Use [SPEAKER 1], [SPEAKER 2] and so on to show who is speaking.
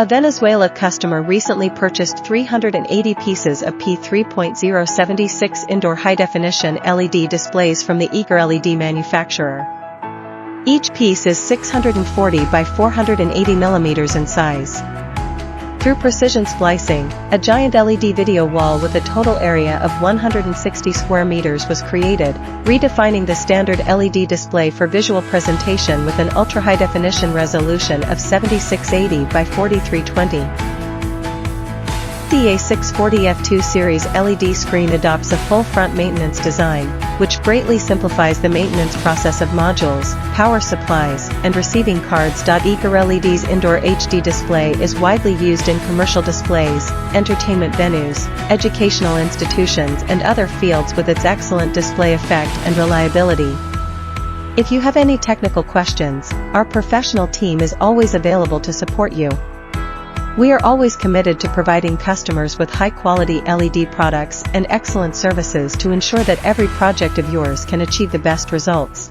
[SPEAKER 1] A Venezuela customer recently purchased 380 pieces of P3.076 indoor high-definition LED displays from the EagerLED manufacturer. Each piece is 640 by 480 mm in size. Through precision splicing, a giant LED video wall with a total area of 160 square meters was created, redefining the standard LED display for visual presentation with an ultra-high definition resolution of 7680 by 4320. The EA640F2 series LED screen adopts a full front maintenance design, which greatly simplifies the maintenance process of modules, power supplies, and receiving cards. EagerLED's indoor HD display is widely used in commercial displays, entertainment venues, educational institutions, and other fields with its excellent display effect and reliability. If you have any technical questions, our professional team is always available to support you. We are always committed to providing customers with high-quality LED products and excellent services to ensure that every project of yours can achieve the best results.